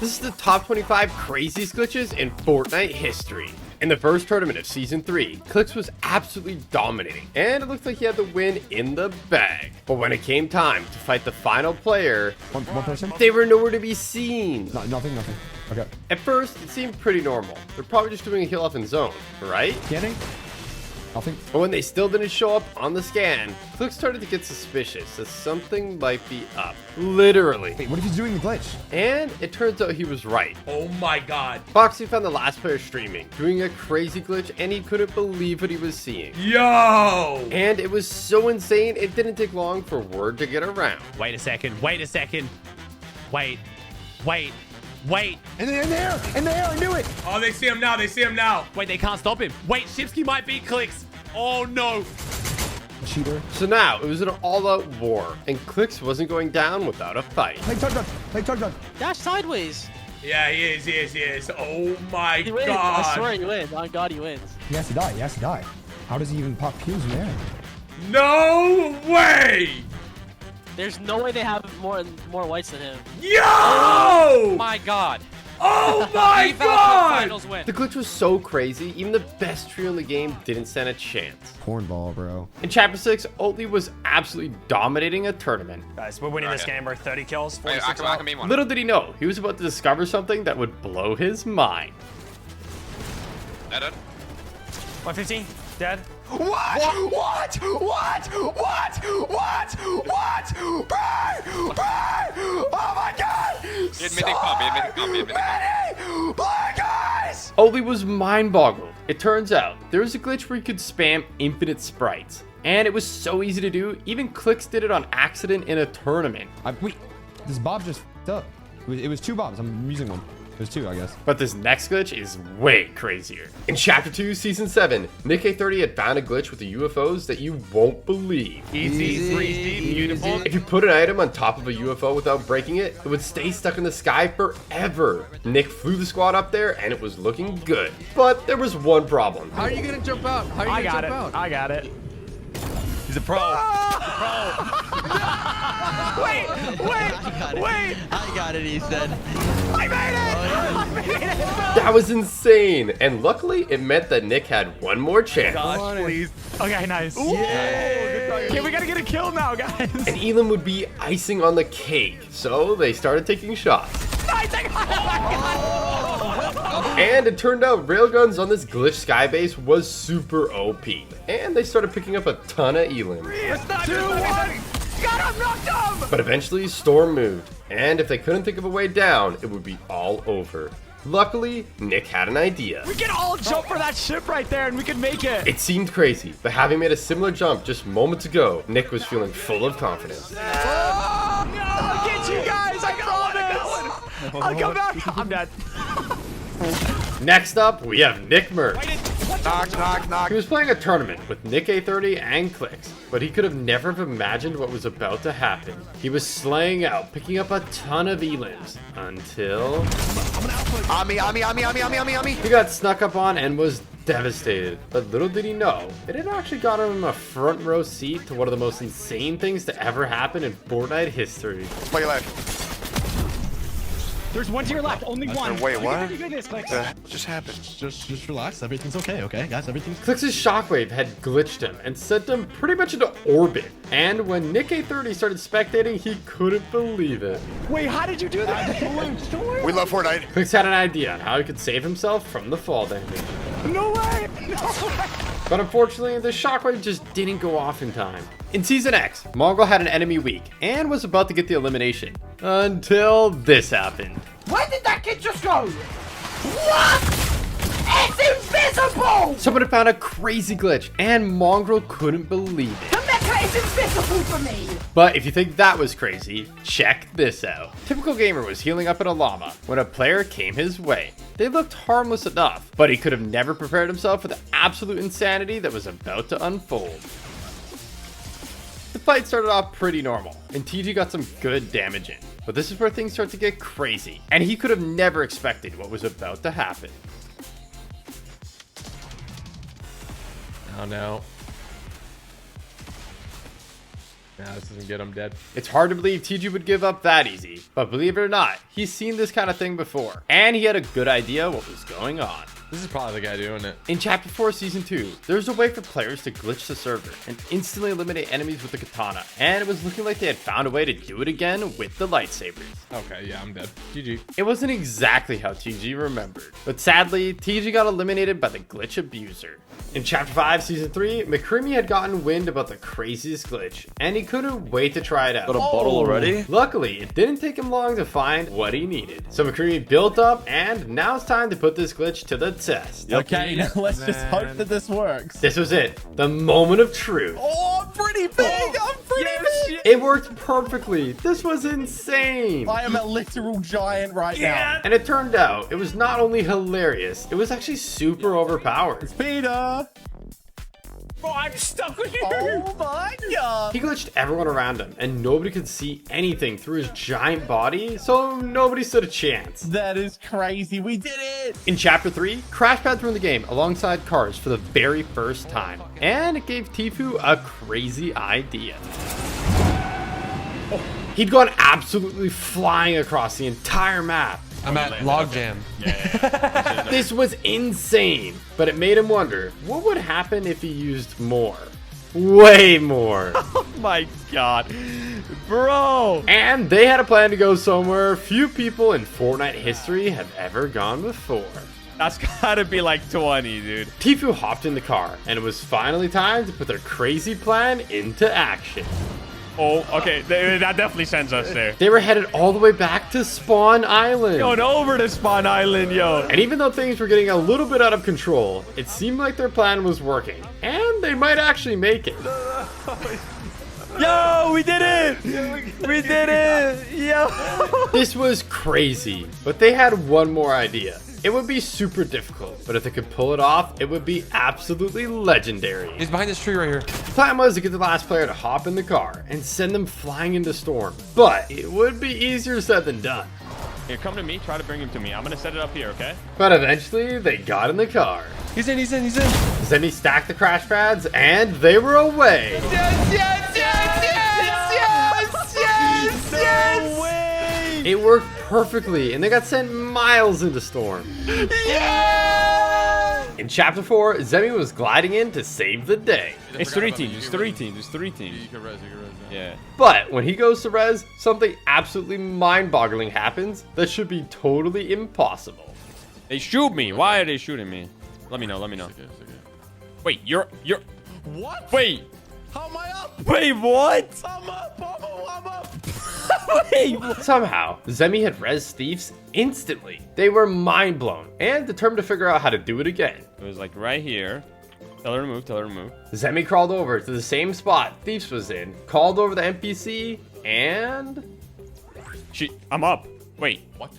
This is the top 25 craziest glitches in Fortnite history. In the first tournament of Season 3, Clix was absolutely dominating, and it looked like he had the win in the bag. But when it came time to fight the final player, One person? they were nowhere to be seen. No, nothing. Okay. At first, it seemed pretty normal. They're probably just doing a heal off in zone, right? Scanning? Nothing. But when they still didn't show up on the scan, Clix started to get suspicious that something might be up. Literally. Wait, what if he's doing the glitch? And it turns out he was right. Oh my god. Foxy found the last player streaming, doing a crazy glitch, and he couldn't believe what he was seeing. Yo! And it was so insane, it didn't take long for word to get around. Wait a second. Wait. In the air, I knew it! Oh, they see him now. They see him now. Wait, they can't stop him. Wait, Shipsky might beat Clix. Oh no. Cheater. So now, it was an all-out war, and Clix wasn't going down without a fight. Play tug dog. Dash sideways. Yeah, he is. Oh my He wins. god. I swear he wins. On God, he wins. He has to die. How does he even pop Qs in there? No way! There's no way they have more whites than him. Yo! Oh my God. Oh my Eval god! Finals win. The glitch was so crazy, even the best trio in the game didn't stand a chance. Cornball, bro. In Chapter 6, Oatly was absolutely dominating a tournament. Guys, we're winning this game. We're 30 kills, Wait, 46 I can beat one. Little did he know, he was about to discover something that would blow his mind. Dead. 115, dead. What? Oh my god! He had mythic pump. Black guys! Oatly was mind-boggled. It turns out, there was a glitch where you could spam infinite sprites. And it was so easy to do, even Clix did it on accident in a tournament. Wait, this Bob just f***ed up. It was two Bobs. I'm using one. There's two, I guess. But this next glitch is way crazier. In Chapter 2, Season 7, Nick A30 had found a glitch with the UFOs that you won't believe. Easy, 3D, beautiful. If you put an item on top of a UFO without breaking it, it would stay stuck in the sky forever. Nick flew the squad up there and it was looking good. But there was one problem. How are you gonna jump out? How are you I gonna got it. jump out? I got it. He's a pro. Wait. I got it, he said. I made it. That was insane. And luckily, it meant that Nick had one more chance. Gosh, please. Okay, nice. Okay, we gotta get a kill now, guys. And Elam would be icing on the cake. So they started taking shots. And it turned out railguns on this glitch skybase was super OP. And they started picking up a ton of Elam. 2, 1. Got him, knocked him. But eventually, Storm moved. And if they couldn't think of a way down, it would be all over. Luckily, Nick had an idea. We can all jump for that ship right there and we can make it. It seemed crazy, but having made a similar jump just moments ago, Nick was feeling full of confidence. I'll get you guys. I promise. I'll come back. I'm dead. Next up, we have Nick Merck. Knock. He was playing a tournament with Nick A30 and Clix, but he could have never have imagined what was about to happen. He was slaying out, picking up a ton of elims, until... He got snuck up on and was devastated. But little did he know, it had actually got him a front row seat to one of the most insane things to ever happen in Fortnite history. Play left. There's one to your left. Only one. Wait, what? You can do this, Clix. Just happened. Just relax. Everything's okay, guys? Everything's Clix's Shockwave had glitched him and sent him pretty much into orbit. And when Nick A30 started spectating, he couldn't believe it. Wait, how did you do that? We love Fortnite. Clix had an idea on how he could save himself from the fall damage. No way. But unfortunately, the Shockwave just didn't go off in time. In Season X, Mongol had an enemy weak and was about to get the elimination. Until this happened. Where did that kid just go? What? It's invisible! Someone had found a crazy glitch and Mongrel couldn't believe The it. mecha is invisible for me! But if you think that was crazy, check this out. Typical Gamer was healing up in a llama when a player came his way. They looked harmless enough, but he could have never prepared himself for the absolute insanity that was about to unfold. The fight started off pretty normal, and TG got some good damage in. But this is where things start to get crazy, and he could have never expected what was about to happen. Oh no. Nah, this doesn't get him dead. It's hard to believe TG would give up that easy, but believe it or not, he's seen this kind of thing before, and he had a good idea what was going on. This is probably the guy doing it. In Chapter 4, Season 2, there's a way for players to glitch the server and instantly eliminate enemies with the katana, and it was looking like they had found a way to do it again with the lightsabers. Okay, yeah, I'm dead. GG. It wasn't exactly how TG remembered, but sadly, TG got eliminated by the glitch abuser. In Chapter 5, Season 3, McCreamy had gotten wind about the craziest glitch, and he couldn't wait to try it out. Got a bottle already? Luckily, it didn't take him long to find what he needed. So McCreamy built up, and now it's time to put this glitch to the test. Okay, now let's just hope that this works. This was it, the moment of truth. Oh, I'm pretty big. I'm pretty big. It worked perfectly. This was insane. I am a literal giant right now. And it turned out, it was not only hilarious, it was actually super overpowered. Peter. Bro, I'm stuck with you. Oh my god. He glitched everyone around him, and nobody could see anything through his giant body, so nobody stood a chance. That is crazy. We did it. In Chapter 3, Crash pads were in the game alongside cars for the very first time, and it gave Tfue a crazy idea. He'd gone absolutely flying across the entire map. I'm at logjam. This was insane, but it made him wonder, what would happen if he used more? Way more. Oh my god. Bro. And they had a plan to go somewhere few people in Fortnite history have ever gone before. That's gotta be like 20, dude. Tfue hopped in the car, and it was finally time to put their crazy plan into action. Oh, okay. That definitely sends us there. They were headed all the way back to Spawn Island. Going over to Spawn Island, yo. And even though things were getting a little bit out of control, it seemed like their plan was working. And they might actually make it. Yo, we did it! We did it! Yo! This was crazy, but they had one more idea. It would be super difficult, but if they could pull it off, it would be absolutely legendary. He's behind this tree right here. The plan was to get the last player to hop in the car and send them flying into storm, but it would be easier said than done. Here, come to me. Try to bring him to me. I'm gonna set it up here, okay? But eventually, they got in the car. He's in. Zemi stacked the crash pads, and they were away. No way! It worked perfectly, and they got sent miles into storm. In Chapter 4, Zemi was gliding in to save the day. It's 3 teams. It's 3 teams. It's 3 teams. You can res. Yeah. But when he goes to res, something absolutely mind-boggling happens that should be totally impossible. They shoot me. Why are they shooting me? Let me know. Wait, you're... What? Wait. How am I up? Wait, what? I'm up. Wait. Somehow, Zemi had res thieves instantly. They were mind-blown and determined to figure out how to do it again. It was like right here. Tell her to move. Zemi crawled over to the same spot Thieves was in, called over the NPC, and... I'm up. Wait. What?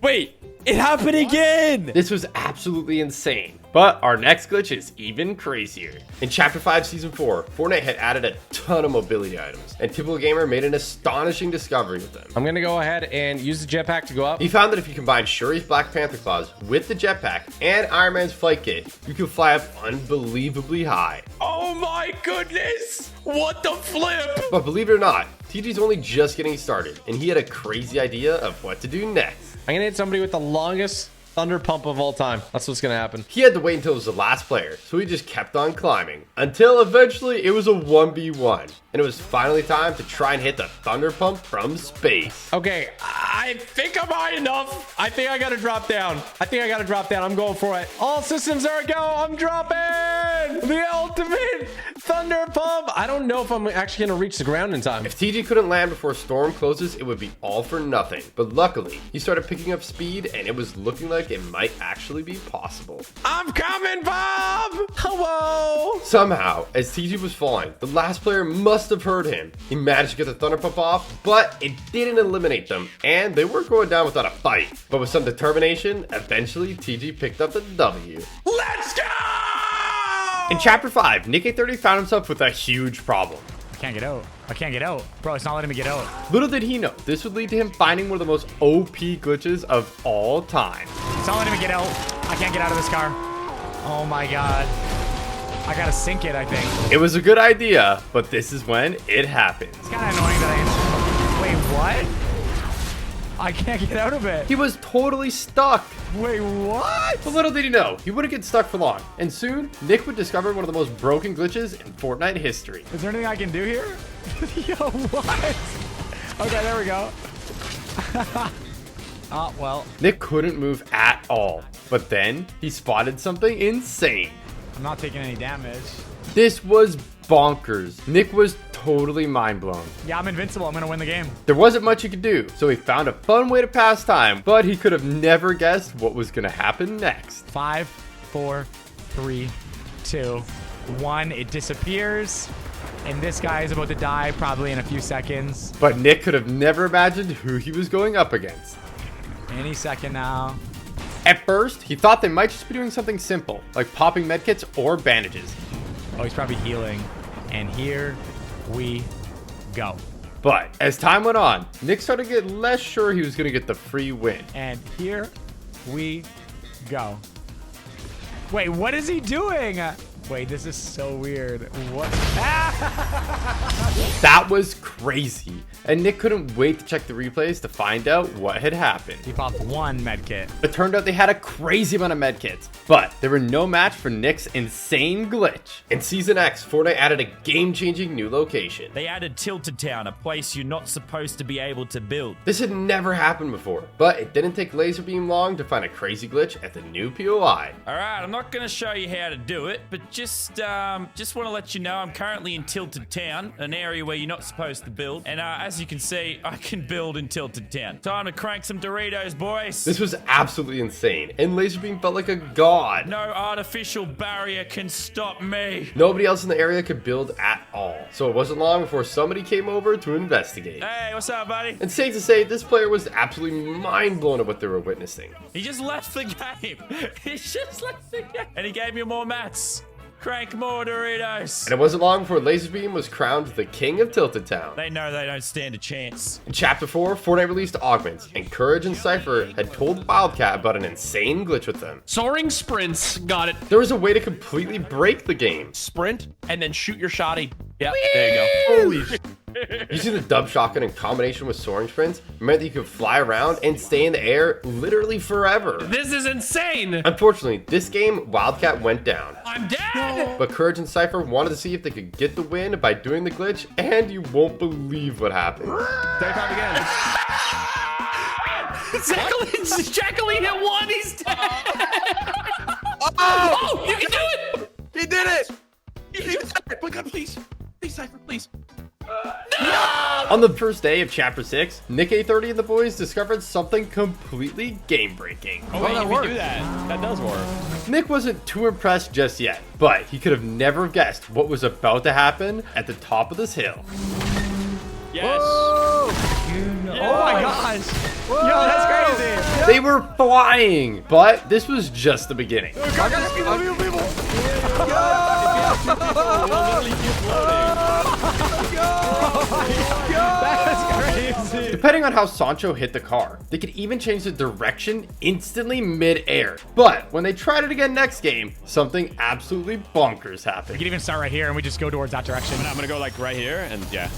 Wait. It happened again. This was absolutely insane. But our next glitch is even crazier. In Chapter 5, Season 4, Fortnite had added a ton of mobility items, and Typical Gamer made an astonishing discovery with them. I'm gonna go ahead and use the jetpack to go up. He found that if you combine Shuri's Black Panther claws with the jetpack and Iron Man's flight kit, you can fly up unbelievably high. Oh my goodness. What the flip? But believe it or not, TG's only just getting started, and he had a crazy idea of what to do next. I'm gonna hit somebody with the longest thunder pump of all time. That's what's gonna happen. He had to wait until it was the last player, so he just kept on climbing. Until eventually it was a 1v1. And it was finally time to try and hit the thunder pump from space. Okay, I think I'm high enough. I think I gotta drop down. I'm going for it. All systems are go. I'm dropping the ultimate thunder pump. I don't know if I'm actually gonna reach the ground in time. If TG couldn't land before storm closes, it would be all for nothing. But luckily, he started picking up speed, and it was looking like it might actually be possible. I'm coming, Bob. Hello. Somehow, as TG was falling, the last player must have heard him. He managed to get the thunder pump off, but it didn't eliminate them, and they weren't going down without a fight. But with some determination, eventually TG picked up the W. Let's go. In Chapter 5, Nick 830 found himself with a huge problem. I can't get out. Bro, it's not letting me get out. Little did he know, this would lead to him finding one of the most OP glitches of all time. It's not letting me get out. I can't get out of this car. Oh my god. I gotta sink it, I think. It was a good idea, but this is when it happened. It's kind of annoying that I... Wait, what? I can't get out of it. He was totally stuck. Wait, what? But little did he know, he wouldn't get stuck for long. And soon, Nick would discover one of the most broken glitches in Fortnite history. Is there anything I can do here? Yo, what? Okay, there we go. Oh, well. Nick couldn't move at all. But then, he spotted something insane. I'm not taking any damage. This was bonkers. Nick was totally mind blown. Yeah, I'm invincible. I'm gonna win the game. There wasn't much he could do, so he found a fun way to pass time, but he could have never guessed what was gonna happen next. 5, 4, 3, 2, 1. It disappears. And this guy is about to die probably in a few seconds. But Nick could have never imagined who he was going up against. Any second now. At first, he thought they might just be doing something simple, like popping medkits or bandages. Oh, he's probably healing. And here we go. But as time went on, Nick started to get less sure he was going to get the free win. And here we go. Wait, what is he doing? Wait, this is so weird. What? That was crazy. And Nick couldn't wait to check the replays to find out what had happened. He popped 1 medkit. It turned out they had a crazy amount of medkits, but they were no match for Nick's insane glitch. In Season X, Fortnite added a game-changing new location. They added Tilted Town, a place you're not supposed to be able to build. This had never happened before, but it didn't take Laserbeam long to find a crazy glitch at the new POI. Alright, I'm not going to show you how to do it, but just want to let you know I'm currently in Tilted Town, an area where you're not supposed to build. And as you can see, I can build in Tilted Town. Time to crank some Doritos, boys. This was absolutely insane, and Laserbeam felt like a god. No artificial barrier can stop me. Nobody else in the area could build at all, so it wasn't long before somebody came over to investigate. Hey, what's up, buddy? And safe to say, this player was absolutely mind blown at what they were witnessing. He just left the game. He just left the game. And he gave me more mats. Crank more Doritos. And it wasn't long before Laserbeam was crowned the king of Tilted Town. They know they don't stand a chance. In Chapter 4, Fortnite released augments, and Courage and Cypher had told Wildcat about an insane glitch with them. Soaring sprints. Got it. There was a way to completely break the game. Sprint and then shoot your shotty. Yep, there you go. Holy shit. Using the dub shotgun in combination with soaring sprints meant that you could fly around and stay in the air literally forever. This is insane. Unfortunately, this game, Wildcat went down. I'm dead. But Courage and Cypher wanted to see if they could get the win by doing the glitch, and you won't believe what happened. Jacqueline hit 1. He's dead. Oh, you can do it. He did it! Oh my God, please. Please, Cypher, please. On the first day of Chapter 6, Nick A30 and the boys discovered something completely game-breaking. Oh, wait, you can do that. That does work. Nick wasn't too impressed just yet, but he could have never guessed what was about to happen at the top of this hill. Yes. Oh my gosh. Yo, that's crazy. They were flying, but this was just the beginning. That's crazy. Depending on how Sancho hit the car, they could even change the direction instantly mid-air. But when they tried it again next game, something absolutely bonkers We happened. can even start right here and we just go towards that direction. I'm gonna go like right here, and yeah.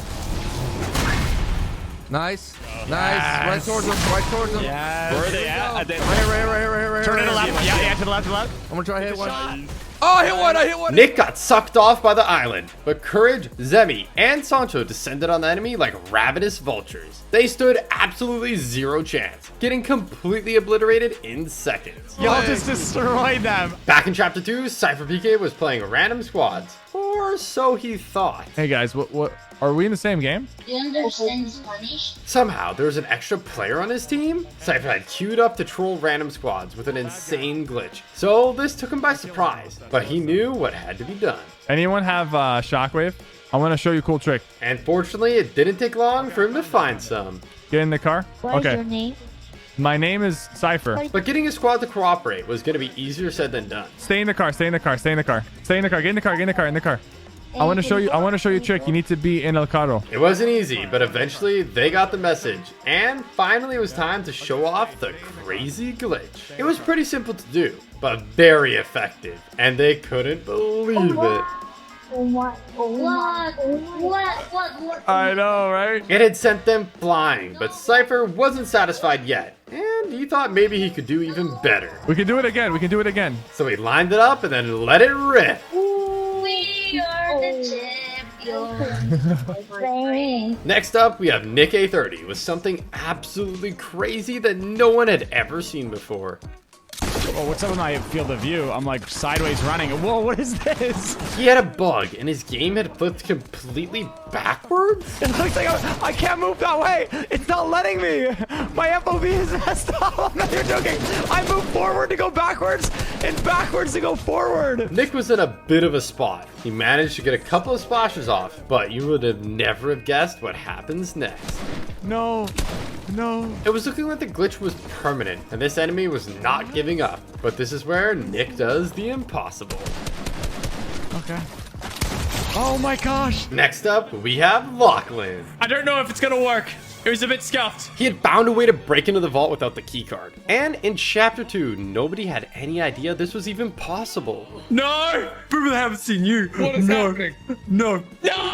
Nice. Nice. Right towards him. Right towards him. Yes. Where are they at? Right here. Turn it to the left. Yeah, to the left, I'm gonna try to hit one. Oh, I hit one. Nick got sucked off by the island, but Courage, Zemi, and Sancho descended on the enemy like ravenous vultures. They stood absolutely zero chance, getting completely obliterated in seconds. Y'all just destroyed them. Back in Chapter 2, Cypher PK was playing random squads, or so he thought. Hey guys, what are we in the same game? Do you understand Spanish? Somehow, there was an extra player on his team. Cypher had queued up to troll random squads with an insane glitch, so this took him by surprise, but he knew what had to be done. Anyone have Shockwave? I want to show you a cool trick. And fortunately, it didn't take long for him to find some. Get in the car. What is Okay. your name? My name is Cypher. But getting his squad to cooperate was going to be easier said than done. Stay in the car. Stay in the car. Stay in the car. Stay in the car. Get in the car. Get in the car. In the car. I want to show you a trick. You need to be in El Carro. It wasn't easy, but eventually they got the message. And finally it was time to show off the crazy glitch. It was pretty simple to do, but very effective. And they couldn't believe it. What? I know, right? It had sent them flying, but Cypher wasn't satisfied yet. And he thought maybe he could do even better. We can do it again. We can do it again. So he lined it up and then let it rip. We are the champions. Next up, we have Nick A30 with something absolutely crazy that no one had ever seen before. Oh, what's up with my field of view? I'm like sideways running. Whoa, what is this? He had a bug and his game had flipped completely backwards. It looks like I can't move that way. It's not letting me. My FOV is messed up. I'm not even joking. I move forward to go backwards and backwards to go forward. Nick was in a bit of a spot. He managed to get a couple of splashes off, but you would have never have guessed what happens next. No. It was looking like the glitch was permanent, and this enemy was not giving up. But this is where Nick does the impossible. Okay. Oh my gosh. Next up, we have Lachlan. I don't know if it's gonna work. It was a bit scuffed. He had found a way to break into the vault without the keycard. And in Chapter 2, nobody had any idea this was even possible. No! People haven't seen you. What is happening? No.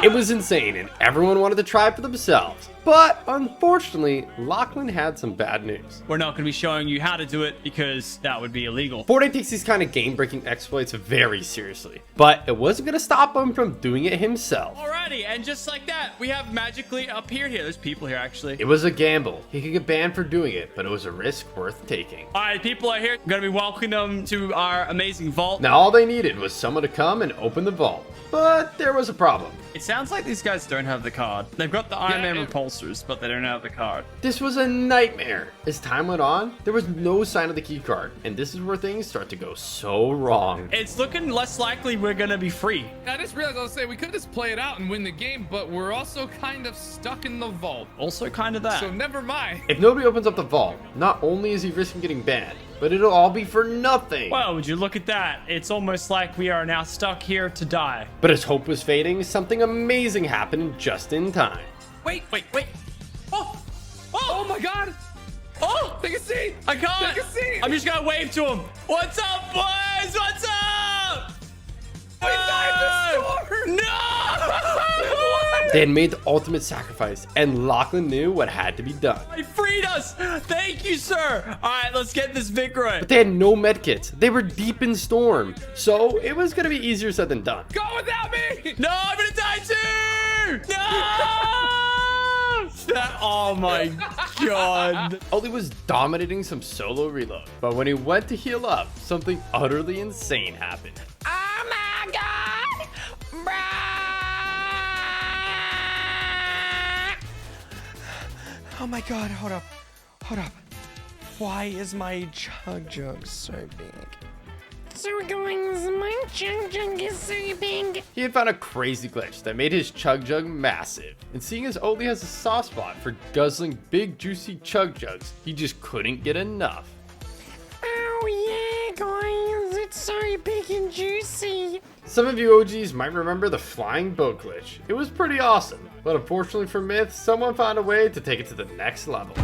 It was insane, and everyone wanted to try for themselves. But unfortunately, Lachlan had some bad news. We're not going to be showing you how to do it because that would be illegal. Fortnite takes these kind of game-breaking exploits very seriously, but it wasn't going to stop him from doing it himself. Alrighty, and just like that, we have magically appeared here. There's people here, actually. It was a gamble. He could get banned for doing it, but it was a risk worth taking. Alright, people are here. I'm going to be welcoming them to our amazing vault. Now all they needed was someone to come and open the vault. But there was a problem. It sounds like these guys don't have the card. They've got the Iron Man repulsors, but they don't have the card. This was a nightmare. As time went on, there was no sign of the key card, and this is where things start to go so wrong. It's looking less likely we're gonna be free. I just realized I was saying we could just play it out and win the game, but we're also kind of stuck in the vault. Also kind of that. So never mind. If nobody opens up the vault, not only is he risking getting banned, but it'll all be for nothing. Well, would you look at that? It's almost like we are now stuck here to die. But as hope was fading, something amazing happened just in time. Wait. Oh my god! Oh! Take a seat! I can't! Take a seat! I'm just gonna wave to him. What's up, boys? What's up? We died in the storm! No! They had made the ultimate sacrifice, and Lachlan knew what had to be done. He freed us! Thank you, sir! Alright, let's get this Vicroy. But they had no medkits. They were deep in storm, so it was gonna be easier said than done. Go without me! No, I'm gonna die too! No! Oh my god. Oli was dominating some solo reload, but when he went to heal up, something utterly insane happened. Oh my god! Oh my god, hold up. Why is my chug jug so big? My chug jug is so big. He had found a crazy glitch that made his chug jug massive, and seeing as Oli has a soft spot for guzzling big juicy chug jugs, he just couldn't get enough. Oh yeah, guys, it's so big and juicy. Some of you OGs might remember the flying boat glitch. It was pretty awesome, but unfortunately for Myth, someone found a way to take it to the next level.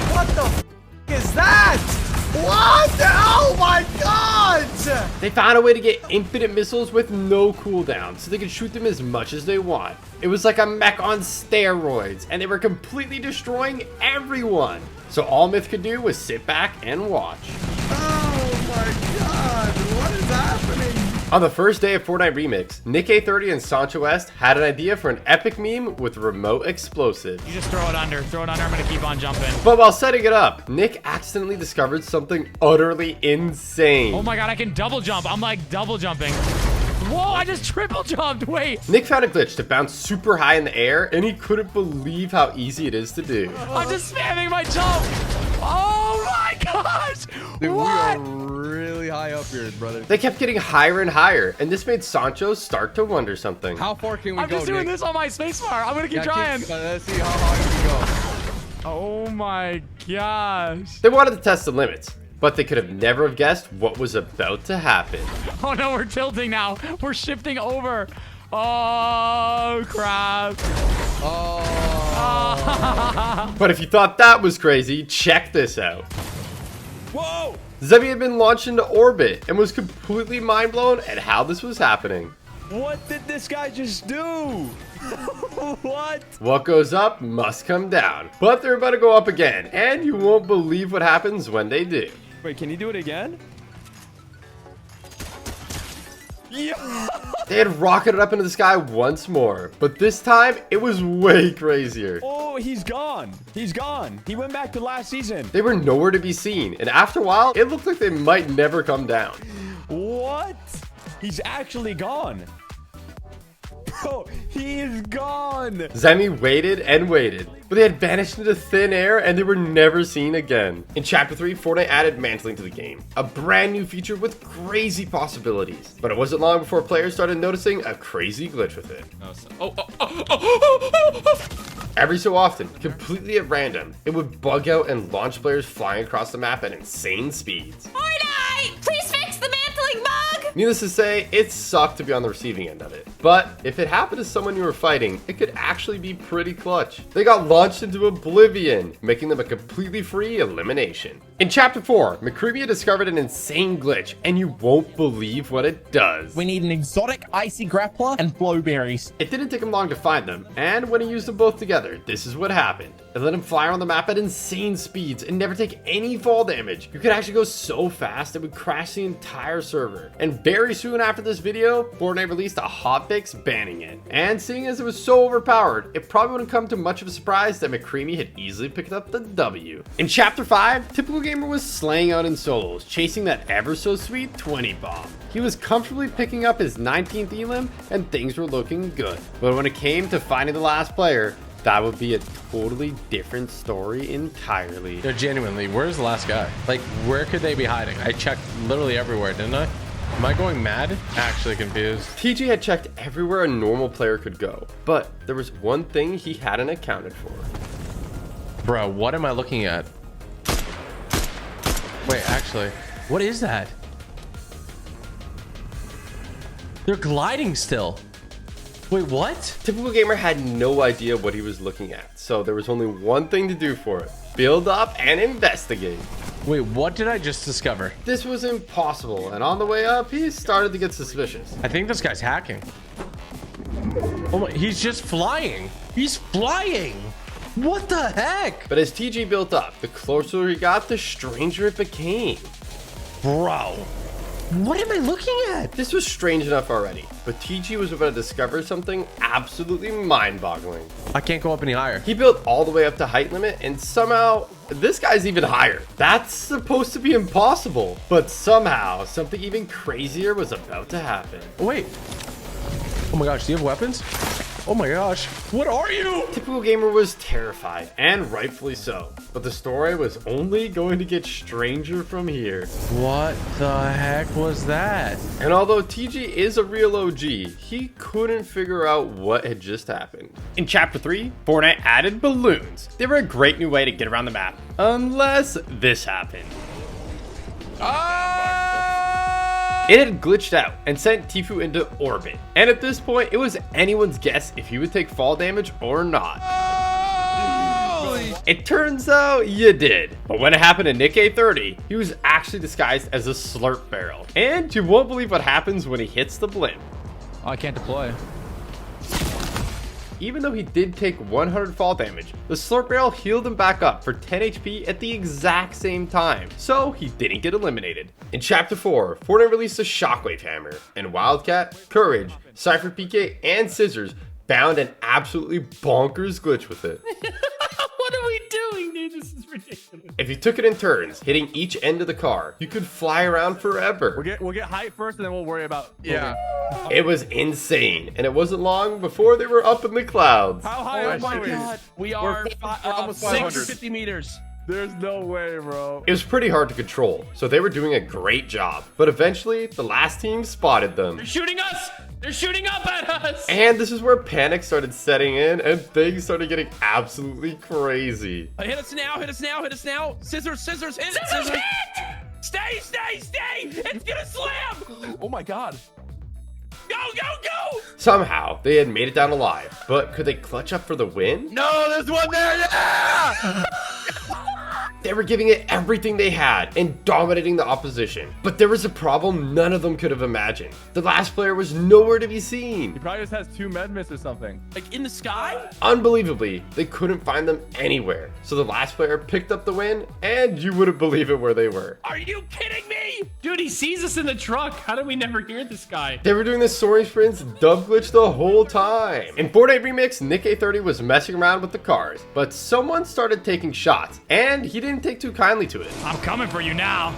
What the f is that? What? Oh my god! They found a way to get infinite missiles with no cooldown, so they could shoot them as much as they want. It was like a mech on steroids, and they were completely destroying everyone. So all Myth could do was sit back and watch. Oh my god, what is happening? On the first day of Fortnite Remix, Nick A30 and Sancho West had an idea for an epic meme with remote explosive. You just throw it under. I'm gonna keep on jumping. But while setting it up, Nick accidentally discovered something utterly insane. Oh my god, I can double jump. I'm like double jumping. Whoa, I just triple jumped. Wait. Nick found a glitch to bounce super high in the air, and he couldn't believe how easy it is to do. I'm just spamming my jump. Oh my gosh. Dude, what? we are really high up here, brother. They kept getting higher and higher, and this made Sancho start to wonder something. How far can we go, I'm just doing Nick? this on my spacebar. I'm gonna keep trying. Let's see how high we go. Oh my gosh. They wanted to test the limits. but they could have never have guessed what was about to happen. Oh no, we're tilting now. We're shifting over. Oh, crap. Oh. But if you thought that was crazy, check this out. Whoa! Zemi had been launched into orbit and was completely mind blown at how this was happening. What did this guy just do? What? What goes up must come down. But they're about to go up again, and you won't believe what happens when they do. Wait, can you do it again? Yeah. They had rocketed up into the sky once more, but this time it was way crazier. Oh, he's gone. He's gone. He went back to last season. They were nowhere to be seen, and after a while, it looked like they might never come down. What? He's actually gone. Bro, he is gone. Zemi waited and waited, but they had vanished into thin air and they were never seen again. In Chapter 3, Fortnite added Mantling to the game, a brand new feature with crazy possibilities. But it wasn't long before players started noticing a crazy glitch with it. Every so often, completely at random, it would bug out and launch players flying across the map at insane speeds. Fortnite! Please fix the mantling bug! Needless to say, it sucked to be on the receiving end of it. But if it happened to someone you were fighting, it could actually be pretty clutch. They got launched into oblivion, making them a completely free elimination. In Chapter 4, McCreamy discovered an insane glitch, and you won't believe what it does. We need an exotic icy grappler and blowberries. It didn't take him long to find them, and when he used them both together, this is what happened. It let him fly around the map at insane speeds and never take any fall damage. You could actually go so fast it would crash the entire server. And very soon after this video, Fortnite released a hotfix banning it. And seeing as it was so overpowered, it probably wouldn't come to much of a surprise that McCreamy had easily picked up the W. In Chapter 5, Typical Gamer was slaying out in solos, chasing that ever so sweet 20 bomb. He was comfortably picking up his 19th elim and things were looking good. But when it came to finding the last player, that would be a totally different story entirely. No, genuinely, where's the last guy? Like, where could they be hiding? I checked literally everywhere, didn't I? Am I going mad? Actually confused. TG had checked everywhere a normal player could go, but there was one thing he hadn't accounted for. Bro, what am I looking at? Wait, actually, what is that? They're gliding still. Wait, what? Typical Gamer had no idea what he was looking at, so there was only one thing to do for it. Build up and investigate. Wait, what did I just discover? This was impossible, and on the way up, he started to get suspicious. I think this guy's hacking. Oh my, he's just flying. He's flying. What the heck? But as TG built up, the closer he got, the stranger it became. Bro, what am I looking at? This was strange enough already, but TG was about to discover something absolutely mind-boggling. I can't go up any higher. He built all the way up to height limit, and somehow, this guy's even higher. That's supposed to be impossible, but somehow, something even crazier was about to happen. Wait. Oh my gosh, do you have weapons? Oh my gosh, what are you? Typical Gamer was terrified, and rightfully so. But the story was only going to get stranger from here. What the heck was that? And although TG is a real OG, he couldn't figure out what had just happened. In Chapter 3, Fortnite added balloons. They were a great new way to get around the map, unless this happened. It had glitched out and sent Tfue into orbit. And at this point, it was anyone's guess if he would take fall damage or not. It turns out you did. But when it happened to Nick A30, he was actually disguised as a slurp barrel. And you won't believe what happens when he hits the blimp. Oh, I can't deploy. Even though he did take 100 fall damage, the slurp barrel healed him back up for 10 HP at the exact same time, so he didn't get eliminated. In Chapter 4, Fortnite released a Shockwave hammer, and Wildcat, Courage, Cypher PK, and Scissors found an absolutely bonkers glitch with it. What are we doing, dude? This is ridiculous. If you took it in turns, hitting each end of the car, you could fly around forever. We'll get height first, and then we'll worry about. Yeah. It was insane, and it wasn't long before they were up in the clouds. How high Oh are my we? God. We We're almost 500. 650 meters. There's no way, bro. It was pretty hard to control, so they were doing a great job. But eventually, the last team spotted them. They're shooting us! They're shooting up at us! And this is where panic started setting in, and things started getting absolutely crazy. Hit us now, hit us now, hit us now. Scissors, scissors, hit, Scissors scissors. hit! Stay, stay, stay! It's gonna slam! Oh my god. Go, go, go! Somehow, they had made it down alive, but could they clutch up for the win? No, there's one there. Yeah! They were giving it everything they had and dominating the opposition. But there was a problem none of them could have imagined. The last player was nowhere to be seen. He probably just has 2 med miss or something. Like in the sky? Unbelievably, they couldn't find them anywhere. So the last player picked up the win, and you wouldn't believe it where they were. Are you kidding me? Dude, he sees us in the truck. How did we never hear this guy? They were doing this soaring sprints dub glitch the whole time. In Fortnite Remix, Nick A30 was messing around with the cars, but someone started taking shots, and he didn't take too kindly to it. I'm coming for you now.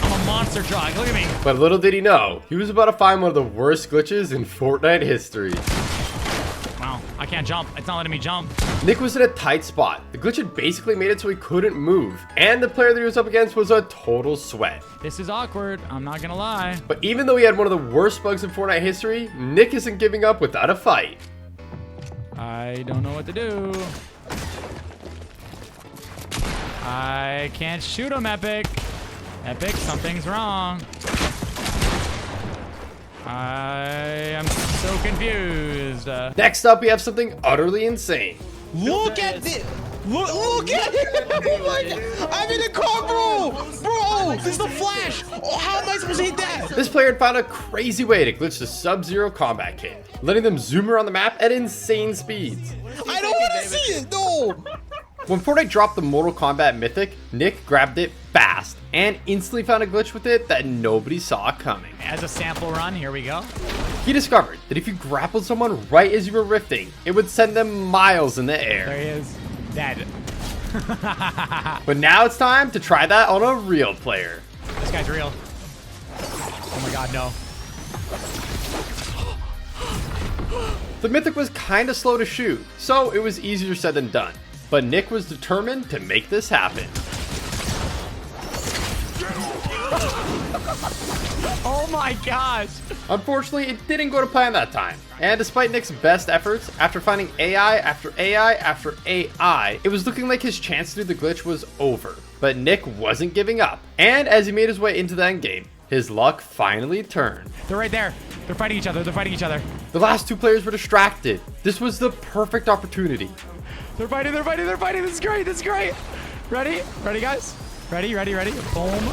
I'm a monster truck. Look at me. But little did he know, he was about to find one of the worst glitches in Fortnite history. Wow, I can't jump. It's not letting me jump. Nick was in a tight spot. The glitch had basically made it so he couldn't move, and the player that he was up against was a total sweat. This is awkward. I'm not gonna lie. But even though he had one of the worst bugs in Fortnite history, Nick isn't giving up without a fight. I don't know what to do. I can't shoot him, Epic. Epic, something's wrong. I am so confused. Next up, we have something utterly insane. Look at this. Look at it. Oh my god. I'm in a car, bro. Bro, this is the Flash. Oh, how am I supposed to hit that? This player had found a crazy way to glitch the Sub-Zero combat kit, letting them zoom around the map at insane speeds. I don't want to see it. No. When Fortnite dropped the Mortal Kombat Mythic, Nick grabbed it fast and instantly found a glitch with it that nobody saw coming. As a sample run, here we go. He discovered that if you grappled someone right as you were rifting, it would send them miles in the air. There he is, dead. But now it's time to try that on a real player. This guy's real. Oh my god, no. The Mythic was kind of slow to shoot, so it was easier said than done. But Nick was determined to make this happen. Oh my gosh. Unfortunately, it didn't go to plan that time. And despite Nick's best efforts, after finding AI after AI after AI, it was looking like his chance to do the glitch was over. But Nick wasn't giving up. And as he made his way into the endgame, his luck finally turned. They're right there. They're fighting each other. They're fighting each other. The last 2 players were distracted. This was the perfect opportunity. They're fighting. They're fighting. They're fighting. This is great. This is great. Ready? Ready, guys? Ready? Ready? Ready? Boom.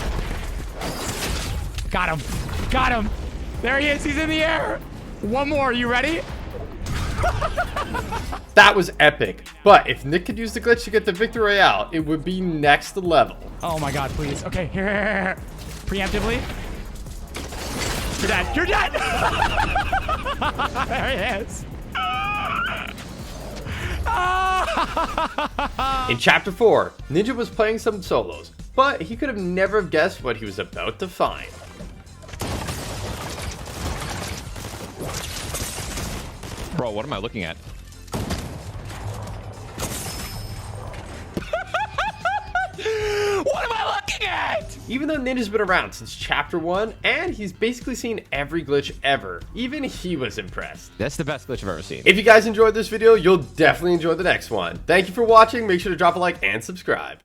Got him. Got him. There he is. He's in the air. One more. You ready? That was epic. But if Nick could use the glitch to get the victory royale, it would be next level. Oh my god, please. Okay, here. Preemptively. You're dead. You're dead. There he is. In Chapter 4, Ninja was playing some solos, but he could have never guessed what he was about to find. Bro, what am I looking at? What am I looking at? Even though Ninja's been around since Chapter 1, and he's basically seen every glitch ever, even he was impressed. That's the best glitch I've ever seen. If you guys enjoyed this video, you'll definitely enjoy the next one. Thank you for watching. Make sure to drop a like and subscribe.